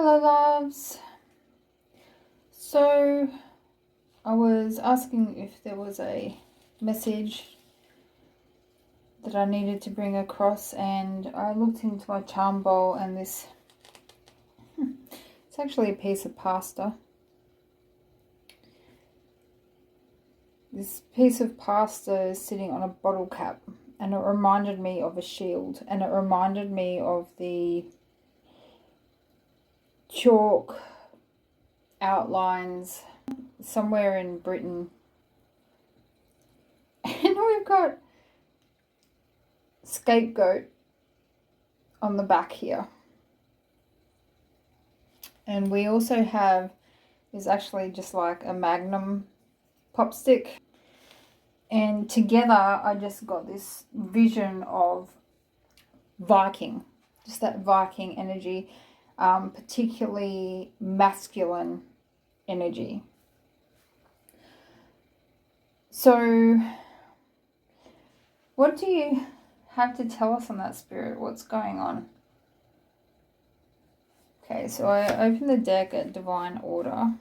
Hello, loves. So, I was asking if there was a message that I needed to bring across, and I looked into my charm bowl, and this it's actually a piece of pasta. This piece of pasta is sitting on a bottle cap, and it reminded me of a shield, and it reminded me of the chalk outlines somewhere in Britain. And we've got scapegoat on the back here. And we also have, is actually just like a Magnum pop stick. And together I just got this vision of Viking, just that Viking energy, particularly masculine energy. So what do you have to tell us on that, Spirit? What's going on? Okay, so I opened the deck at Divine Order.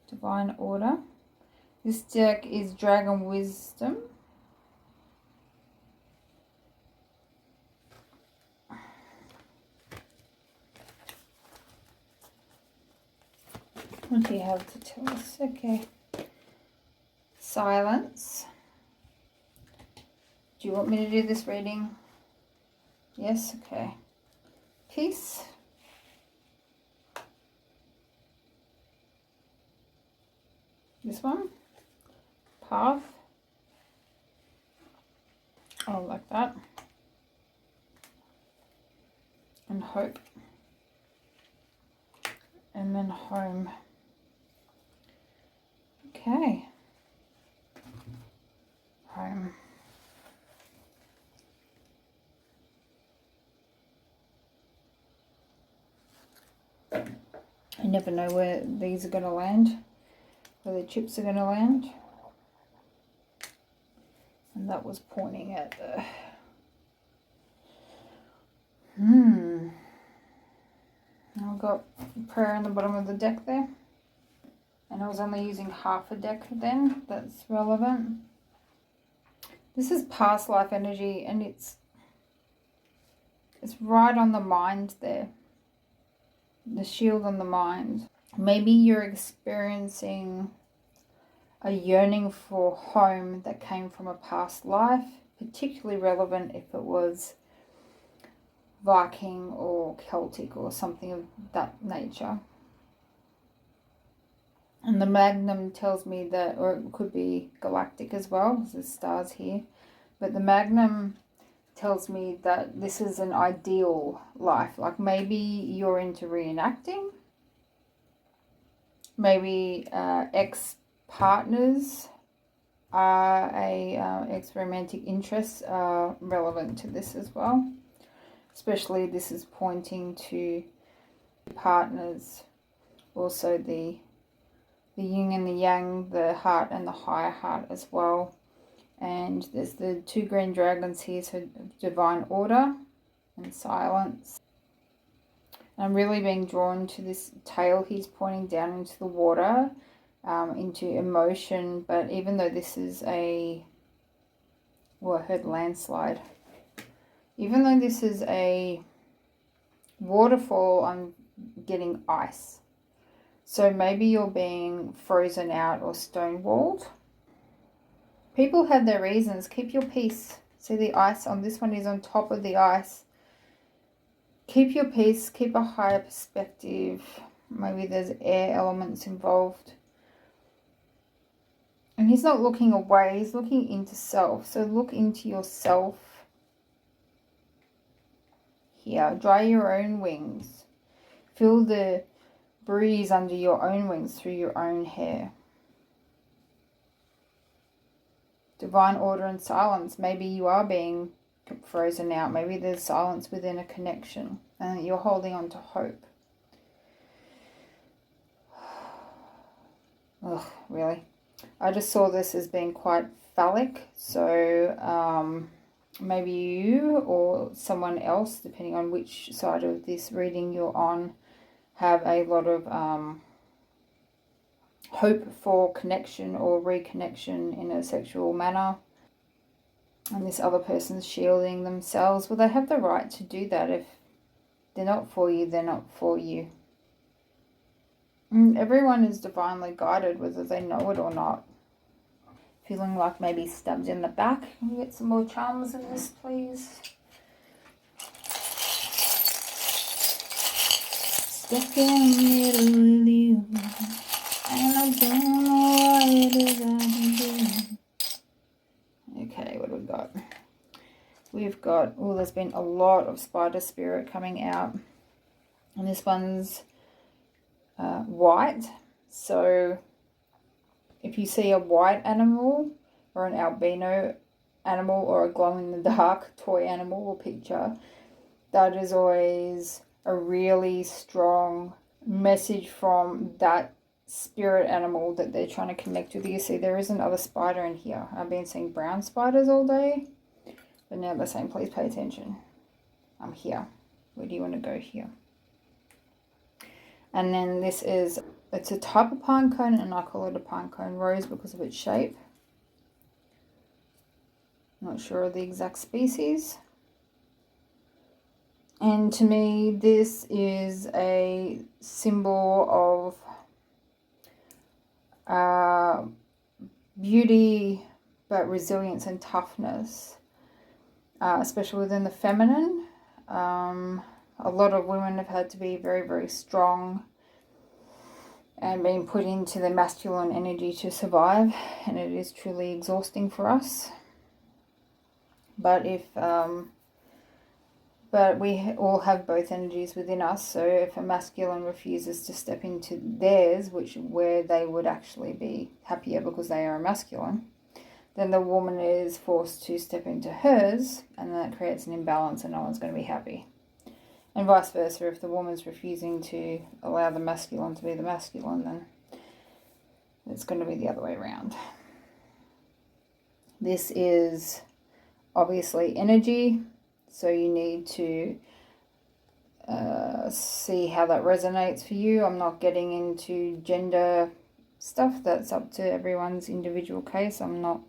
Divine Order. This deck is Dragon Wisdom. What do you have to tell us? Okay. Silence. Do you want me to do this reading? Yes? Okay. Peace. This one. Path. Oh, like that. And hope. And then home. Okay. Home. I never know where these are going to land, where the chips are going to land. And that was pointing at the... I've got prayer in the bottom of the deck there. And I was only using half a deck then. That's relevant. This is past life energy, and it's right on the mind there. The shield on the mind. Maybe you're experiencing a yearning for home that came from a past life, particularly relevant if it was Viking or Celtic or something of that nature. And the Magnum tells me that, or it could be galactic as well, because there's stars here, but the Magnum tells me that this is an ideal life. Like maybe you're into reenacting, maybe ex-partners are ex-romantic interests are relevant to this as well. Especially this is pointing to partners, also the yin and the yang, the heart and the higher heart as well. And there's the two green dragons here, so divine order and silence. I'm really being drawn to this tail he's pointing down into the water, into emotion. But even though this is a, well, I heard landslide. Even though this is a waterfall, I'm getting ice. So maybe you're being frozen out or stonewalled. People have their reasons. Keep your peace. See, the ice on this one is on top of the ice. Keep your peace. Keep a higher perspective. Maybe there's air elements involved. And he's not looking away. He's looking into self. So look into yourself. Here, dry your own wings. Feel the breeze under your own wings through your own hair. Divine order and silence. Maybe you are being frozen out. Maybe there's silence within a connection and you're holding on to hope. Ugh, really? I just saw this as being quite phallic. So maybe you or someone else, depending on which side of this reading you're on, have a lot of hope for connection or reconnection in a sexual manner. And this other person's shielding themselves. Well, they have the right to do that. If they're not for you, they're not for you. And everyone is divinely guided, whether they know it or not. Feeling like maybe stabbed in the back. Can we get some more charms in this, please? Stuck in the middle of you, and I don't know what it is I'm doing. Okay, what have we got? We've got, oh, there's been a lot of spider spirit coming out. And this one's white. So if you see a white animal or an albino animal or a glow-in-the-dark toy animal or picture, that is always a really strong message from that spirit animal that they're trying to connect with. You see, there is another spider in here. I've been seeing brown spiders all day, but now they're saying, please pay attention. I'm here. Where do you want to go here? And then this is, it's a type of pine cone, and I call it a pine cone rose because of its shape. Not sure of the exact species. And to me, this is a symbol of beauty, but resilience and toughness, especially within the feminine. A lot of women have had to be very, very strong and been put into the masculine energy to survive, and it is truly exhausting for us. But but we all have both energies within us. So if a masculine refuses to step into theirs, where they would actually be happier because they are a masculine, then the woman is forced to step into hers, and that creates an imbalance, and no one's going to be happy. And vice versa, if the woman's refusing to allow the masculine to be the masculine, then it's going to be the other way around. This is obviously energy, so you need to see how that resonates for you. I'm not getting into gender stuff. That's up to everyone's individual case. I'm not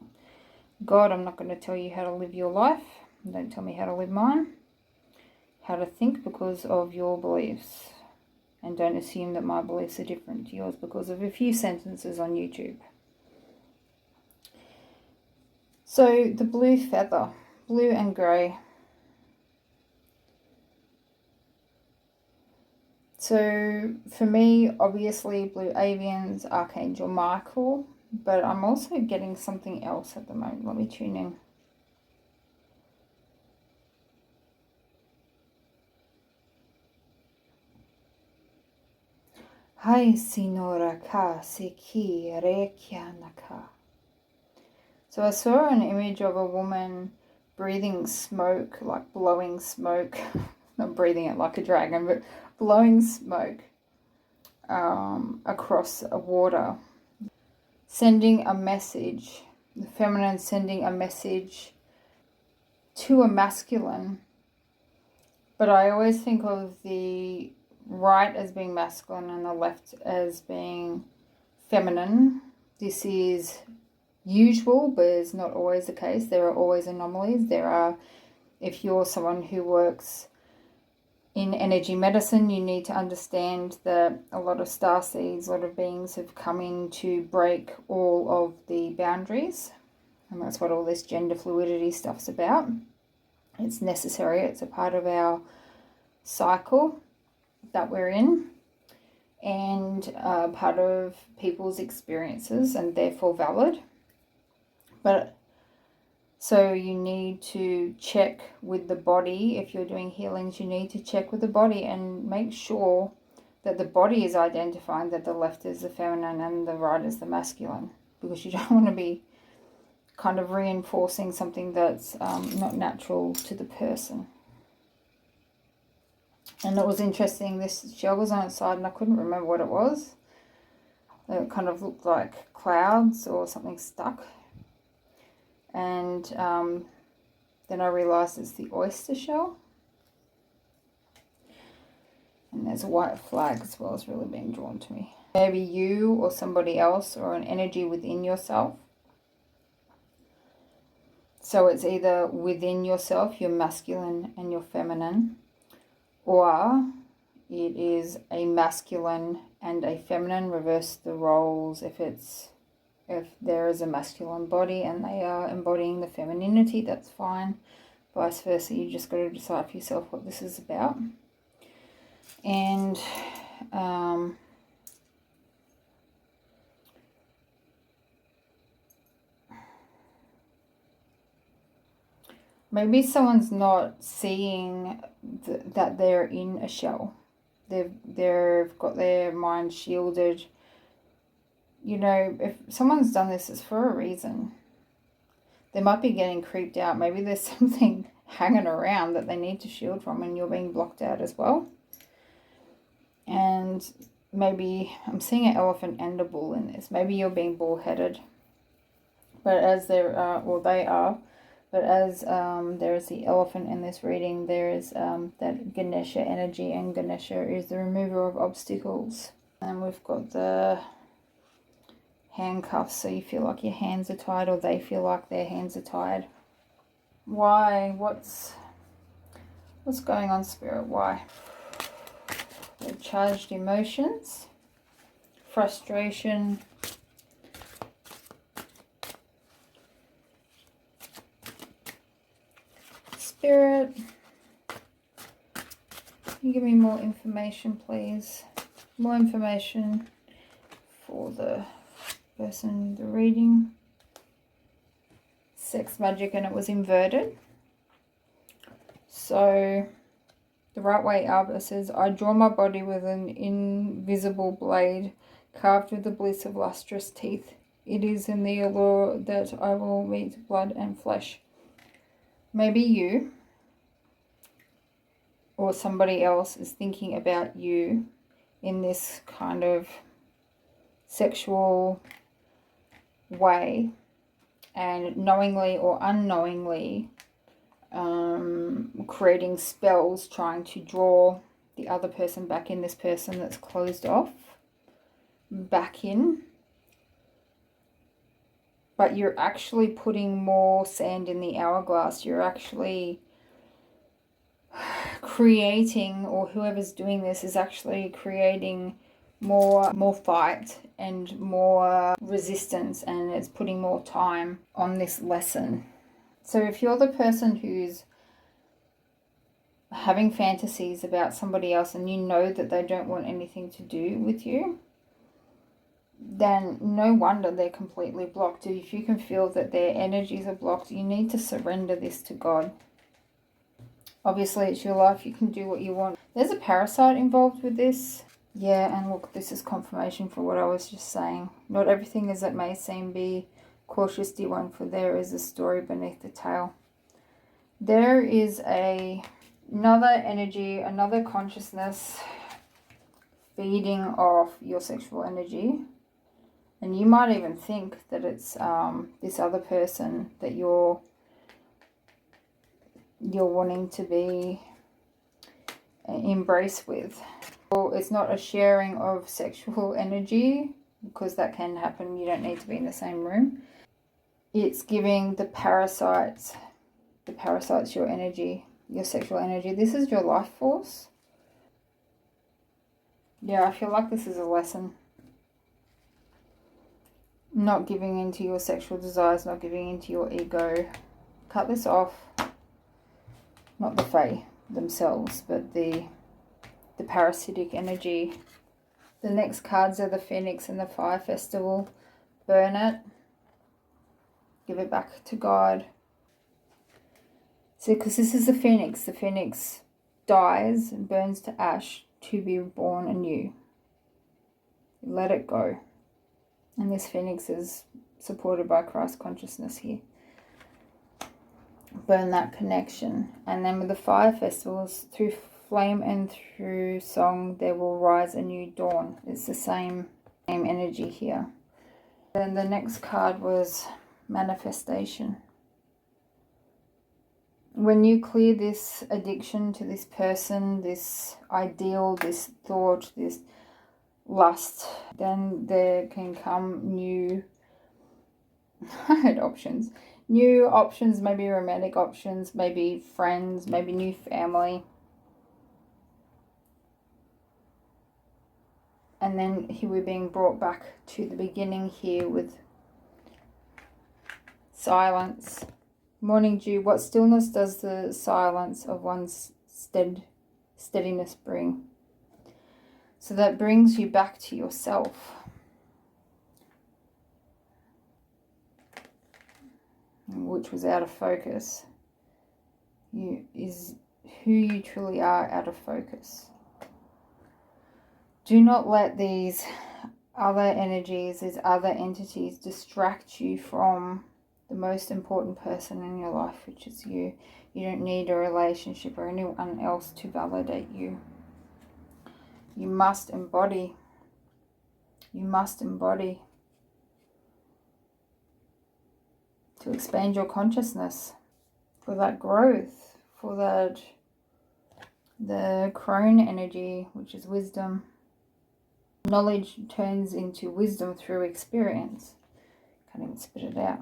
God. I'm not going to tell you how to live your life. Don't tell me how to live mine. How to think because of your beliefs, and don't assume that my beliefs are different to yours because of a few sentences on YouTube. So the blue feather, blue and grey. So for me, obviously blue avians, Archangel Michael, but I'm also getting something else at the moment. Let me tune in. Hai Sinora Ka Seki Rekianaka. So I saw an image of a woman breathing smoke, like blowing smoke, not breathing it like a dragon, but blowing smoke across a water, sending a message, the feminine sending a message to a masculine. But I always think of the right as being masculine and the left as being feminine. This is usual, but it's not always the case. There are always anomalies. If you're someone who works in energy medicine, you need to understand that a lot of starseeds, a lot of beings have come in to break all of the boundaries. And that's what all this gender fluidity stuff's about. It's necessary. It's a part of our cycle that we're in, and part of people's experiences, and therefore valid. But so you need to check with the body. If you're doing healings, you need to check with the body and make sure that the body is identifying that the left is the feminine and the right is the masculine, because you don't want to be kind of reinforcing something that's not natural to the person. And it was interesting, this shell was on its side and I couldn't remember what it was. It kind of looked like clouds or something stuck. And Then I realised it's the oyster shell. And there's a white flag as well. It's really being drawn to me. Maybe you or somebody else or an energy within yourself. So it's either within yourself, your masculine and your feminine, or it is a masculine and a feminine. Reverse the roles if there is a masculine body and they are embodying the femininity, that's fine. Vice versa, you just got to decide for yourself what this is about. And maybe someone's not seeing that they're in a shell. They've got their mind shielded. You know, if someone's done this, it's for a reason. They might be getting creeped out. Maybe there's something hanging around that they need to shield from and you're being blocked out as well. And maybe I'm seeing an elephant and a bull in this. Maybe you're being bullheaded. But as they are, but as there is the elephant in this reading, there is that Ganesha energy, and Ganesha is the remover of obstacles. And we've got the handcuffs, so you feel like your hands are tied, or they feel like their hands are tied. Why? What's going on, Spirit? Why? The charged emotions, frustration, Spirit, can you give me more information, please? More information for the person in the reading. Sex magic, and it was inverted. So the right way up, it says, I draw my body with an invisible blade carved with the bliss of lustrous teeth. It is in the allure that I will meet blood and flesh. Maybe you or somebody else is thinking about you in this kind of sexual way, and knowingly or unknowingly creating spells, trying to draw the other person back in, this person that's closed off, back in. But you're actually putting more sand in the hourglass. You're actually creating, or whoever's doing this is actually creating more fight and more resistance, and it's putting more time on this lesson. So if you're the person who's having fantasies about somebody else and you know that they don't want anything to do with you, then no wonder they're completely blocked. If you can feel that their energies are blocked, you need to surrender this to God. Obviously, it's your life. You can do what you want. There's a parasite involved with this. Yeah, and look, this is confirmation for what I was just saying. Not everything as it may seem. Be cautious, dear one, for there is a story beneath the tale. There is another energy, another consciousness feeding off your sexual energy. And you might even think that it's this other person that you're wanting to be embraced with. Well, it's not a sharing of sexual energy, because that can happen. You don't need to be in the same room. It's giving the parasites your energy, your sexual energy. This is your life force. Yeah, I feel like this is a lesson. Not giving into your sexual desires, not giving into your ego. Cut this off. Not the Fae themselves, but the parasitic energy. The next cards are the Phoenix and the Fire Festival. Burn it. Give it back to God. So, because this is the Phoenix dies and burns to ash to be born anew. Let it go. And this Phoenix is supported by Christ consciousness here. Burn that connection. And then with the Fire Festivals, through flame and through song, there will rise a new dawn. It's the same energy here. Then the next card was manifestation. when you clear this addiction to this person, this ideal, this thought, this lust, then there can come new options. New options, maybe romantic options, maybe friends, maybe new family. And then here we're being brought back to the beginning here with silence. Morning dew, what stillness does the silence of one's steadiness bring? So that brings you back to yourself. Which was out of focus. Is who you truly are out of focus. Do not let these other energies, these other entities distract you from the most important person in your life, which is you. You don't need a relationship or anyone else to validate you. You must embody. You must embody to expand your consciousness for that growth, for that the crone energy, which is wisdom. Knowledge turns into wisdom through experience. Can't even spit it out.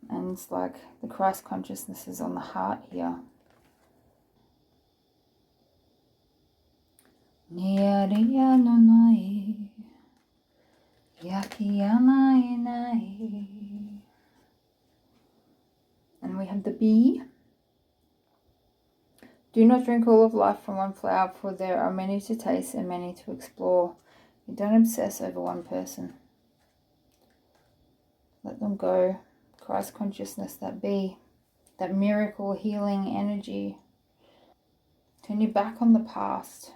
And it's like the Christ consciousness is on the heart here. And we have the bee. Do not drink all of life from one flower, for there are many to taste and many to explore. You don't obsess over one person. Let them go. Christ consciousness, that bee, that miracle healing energy. Turn your back on the past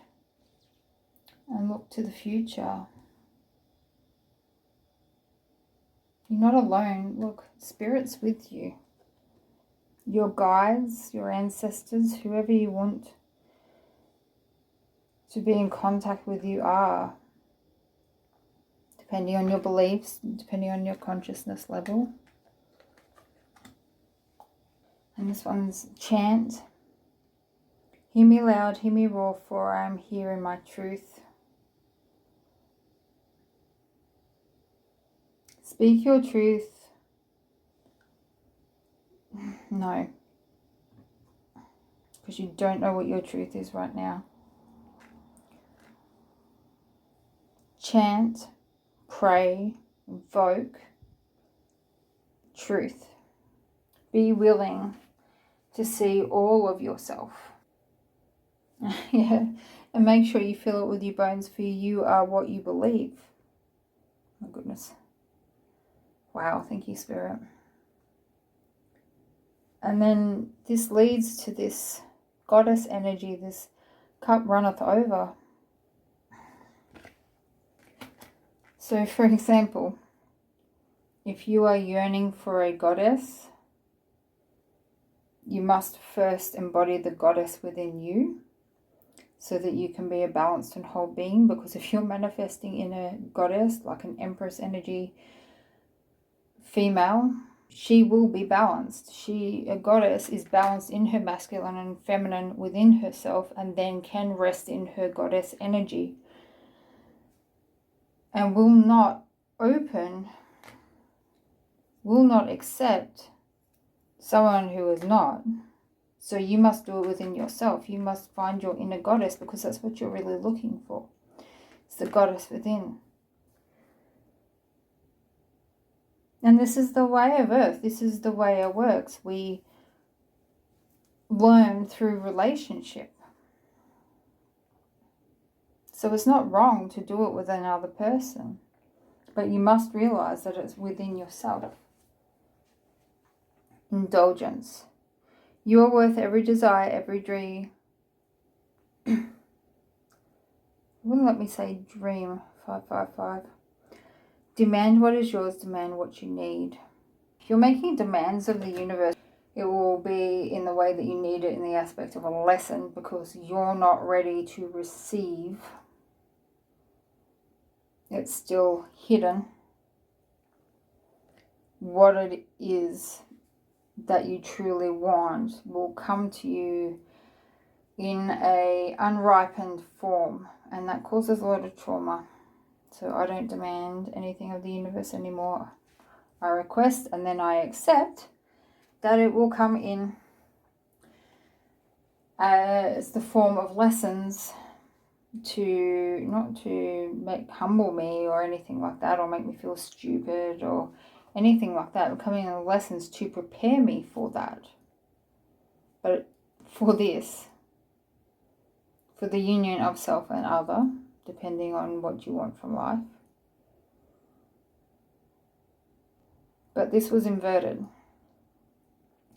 and look to the future. You're not alone. Look, Spirit's with you. Your guides, your ancestors, whoever you want to be in contact with you are. Depending on your beliefs, depending on your consciousness level. And this one's chant. Hear me loud, hear me roar, for I am here in my truth. Speak your truth. No. Because you don't know what your truth is right now. Chant, pray, invoke truth. Be willing to see all of yourself. Yeah. And make sure you fill it with your bones, for you are what you believe. My goodness. Wow, thank you, Spirit. And then this leads to this goddess energy, this cup runneth over. So, for example, if you are yearning for a goddess, you must first embody the goddess within you so that you can be a balanced and whole being. Because if you're manifesting in a goddess, like an empress energy female, she will be balanced. A goddess is balanced in her masculine and feminine within herself, and then can rest in her goddess energy. And will not accept someone who is not. So you must do it within yourself. You must find your inner goddess, because that's what you're really looking for. It's the goddess within. And this is the way of Earth. This is the way it works. We learn through relationship. So it's not wrong to do it with another person. But you must realize that it's within yourself. Indulgence. You are worth every desire, every dream. Wouldn't let me say dream. 555. Demand what is yours, demand what you need. If you're making demands of the universe, it will be in the way that you need it, in the aspect of a lesson, because you're not ready to receive. It's still hidden what it is that you truly want will come to you in a unripened form, and that causes a lot of trauma. So I don't demand anything of the universe anymore. I request and then I accept that it will come in as the form of lessons to not to humble me or anything like that, or make me feel stupid or anything like that. Coming in lessons to prepare me for that, but for this, for the union of self and other, depending on what you want from life. But this was inverted.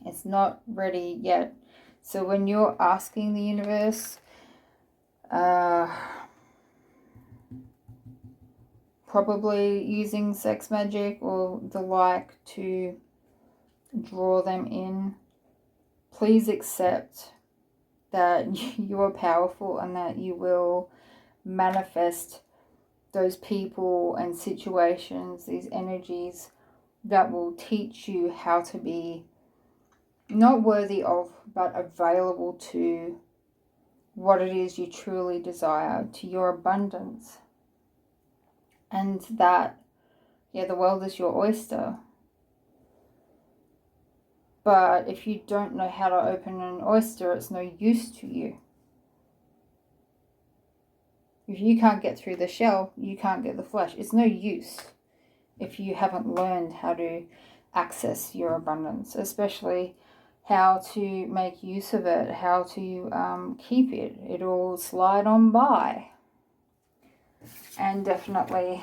It's not ready yet. So when you're asking the universe, probably using sex magic or the like to draw them in, please accept that you are powerful and that you will manifest those people and situations, these energies that will teach you how to be not worthy of, but available to what it is you truly desire, to your abundance. And that, the world is your oyster. But if you don't know how to open an oyster, it's no use to you. If you can't get through the shell, you can't get the flesh. It's no use if you haven't learned how to access your abundance, especially how to make use of it, how to keep it. It'll slide on by. And definitely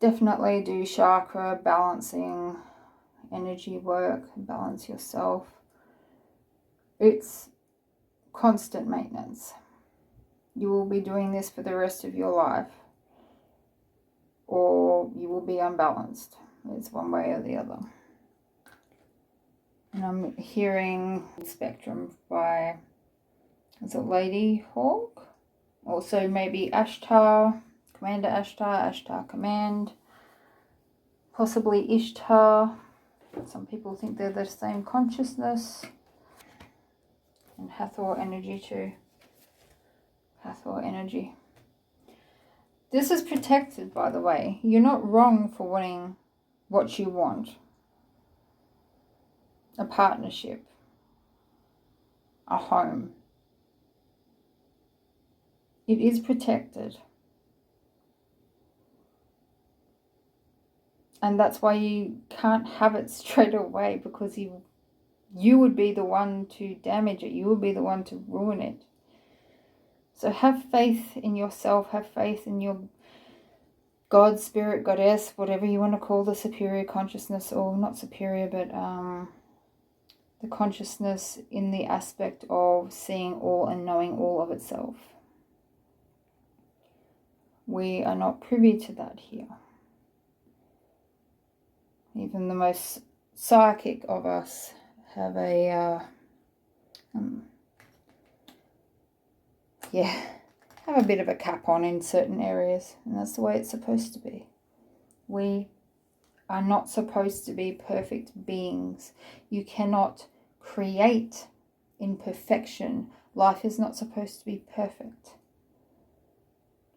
do chakra balancing, energy work, balance yourself. It's constant maintenance. You will be doing this for the rest of your life, or you will be unbalanced. It's one way or the other. And I'm hearing Spectrum by, is it Lady Hawk? Also maybe Ashtar, Commander Ashtar, Ashtar Command, possibly Ishtar. Some people think they're the same consciousness. And Hathor energy too. Hathor energy. This is protected, by the way. You're not wrong for wanting what you want. A partnership. A home. It is protected. And that's why you can't have it straight away, because you would be the one to damage it. You would be the one to ruin it. So have faith in yourself. Have faith in your God, spirit, goddess, whatever you want to call the superior consciousness, or not superior, but the consciousness in the aspect of seeing all and knowing all of itself. We are not privy to that here. Even the most psychic of us have a, have a bit of a cap on in certain areas. And that's the way it's supposed to be. We are not supposed to be perfect beings. You cannot create imperfection. Life is not supposed to be perfect.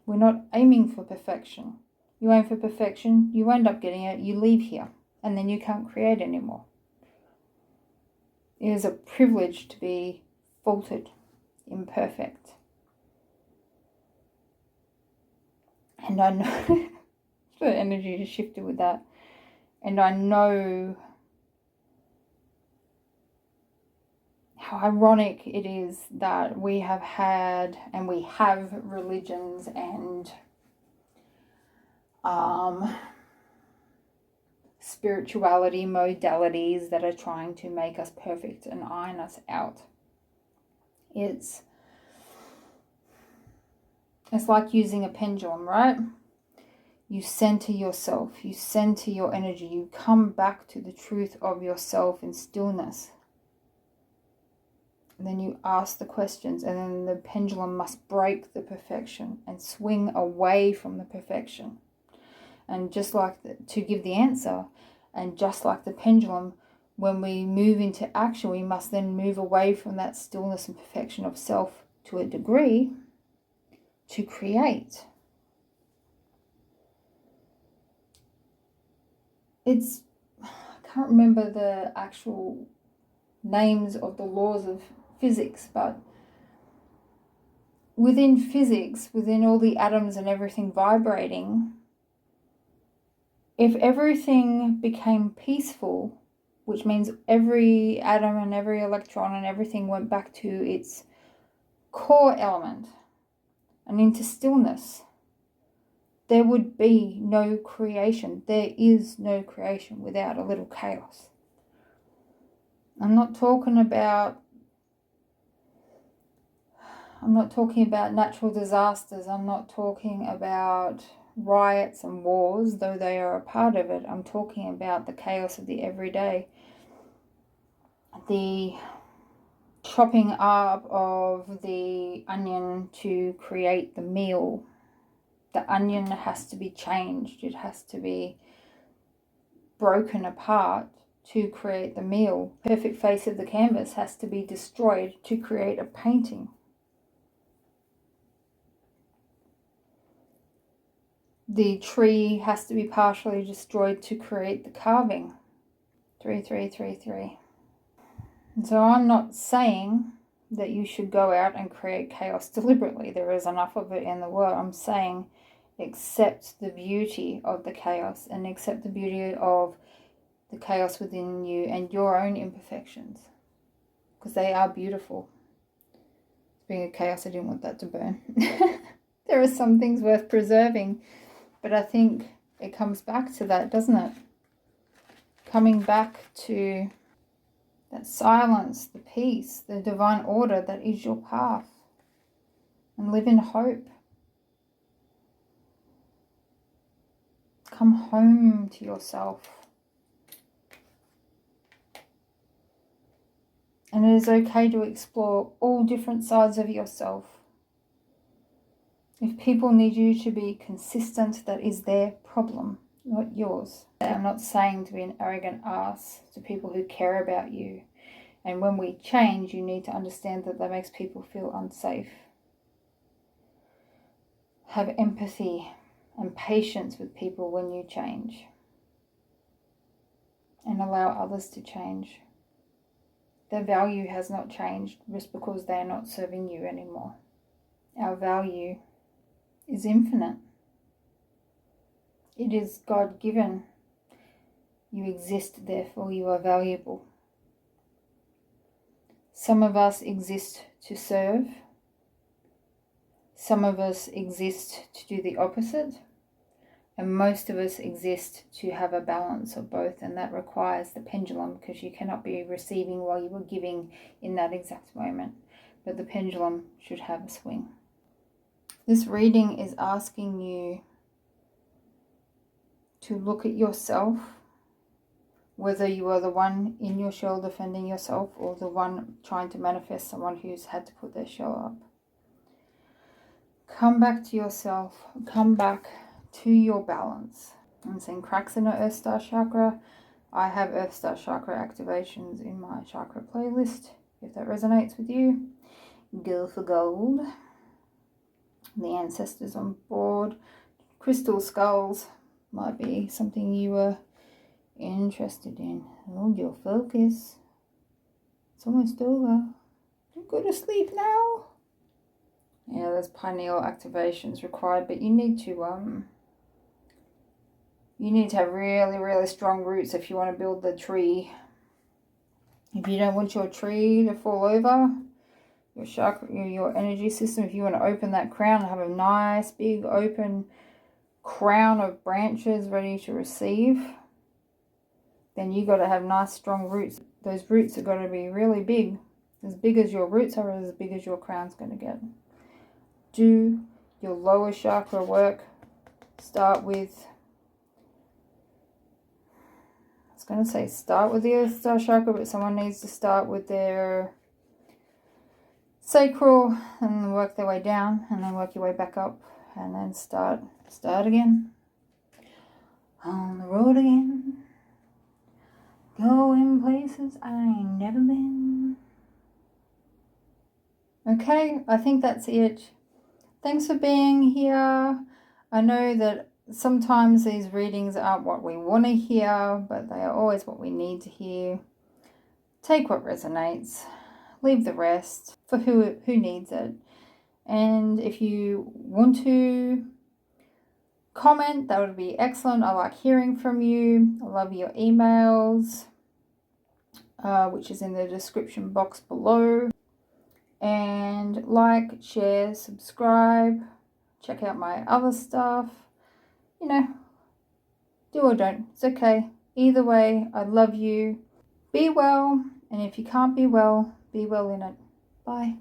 We're not aiming for perfection. You aim for perfection, you end up getting it, you leave here, and then you can't create anymore. It is a privilege to be faulted, imperfect. And I know the energy just shifted with that. And I know how ironic it is that we have had and we have religions and spirituality modalities that are trying to make us perfect and iron us out. It's like using a pendulum, right? You center yourself, you center your energy, you come back to the truth of yourself in stillness. And then you ask the questions, and then the pendulum must break the perfection and swing away from the perfection. And just like to give the answer, And just like the pendulum, when we move into action, we must then move away from that stillness and perfection of self to a degree to create. I can't remember the actual names of the laws of physics, but within physics, within all the atoms and everything vibrating, if everything became peaceful, which means every atom and every electron and everything went back to its core element and into stillness, there would be no creation. There is no creation without a little chaos. I'm not talking about natural disasters. I'm not talking about riots and wars, though they are a part of it. I'm talking about the chaos of the everyday. The chopping up of the onion to create the meal. The onion has to be changed. It has to be broken apart to create the meal. The perfect face of the canvas has to be destroyed to create a painting. The tree has to be partially destroyed to create the carving. 3333. And so I'm not saying that you should go out and create chaos deliberately. There is enough of it in the world. I'm saying accept the beauty of the chaos and accept the beauty of the chaos within you and your own imperfections, because they are beautiful. Being a chaos, I didn't want that to burn. There are some things worth preserving, but I think it comes back to that, doesn't it? Coming back to that silence, the peace, the divine order that is your path, and live in hope. Come home to yourself. And it is okay to explore all different sides of yourself. If people need you to be consistent, that is their problem, not yours. I'm not saying to be an arrogant ass to people who care about you. And when we change, you need to understand that makes people feel unsafe. Have empathy and patience with people when you change. And allow others to change. Their value has not changed just because they are not serving you anymore. Our value is infinite. It is God-given. You exist, therefore you are valuable. Some of us exist to serve. Some of us exist to do the opposite. And most of us exist to have a balance of both, and that requires the pendulum, because you cannot be receiving while you are giving in that exact moment. But the pendulum should have a swing. This reading is asking you to look at yourself, whether you are the one in your shell defending yourself or the one trying to manifest someone who's had to put their shell up. Come back to yourself. Come back to your balance. I'm seeing cracks in the Earth Star chakra. I have Earth Star chakra activations in my chakra playlist. If that resonates with you, go for gold. The ancestors on board. Crystal skulls might be something you were interested in. Hold your focus. It's almost over. Don't go to sleep now. Yeah, there's pineal activations required, but you need to have really, really strong roots if you want to build the tree. If you don't want your tree to fall over, your chakra, your energy system, if you want to open that crown and have a nice big open crown of branches ready to receive, then you got to have nice strong roots. Those roots are got to be really big. As big as your roots are, as big as your crown's going to get. Do your lower chakra work. Start with, I was going to say start with the Earth Star chakra, but someone needs to start with their sacral and work their way down, and then work your way back up, and then start again. On the road again. Going places I ain't never been. Okay, I think that's it. Thanks for being here. I know that sometimes these readings aren't what we want to hear, but they are always what we need to hear. Take what resonates, leave the rest for who needs it. And if you want to comment, that would be excellent. I like hearing from you. I love your emails, which is in the description box below. And like, share, subscribe, check out my other stuff. You know, do or don't, it's okay. Either way, I love you. Be well, and if you can't be well in it. Bye.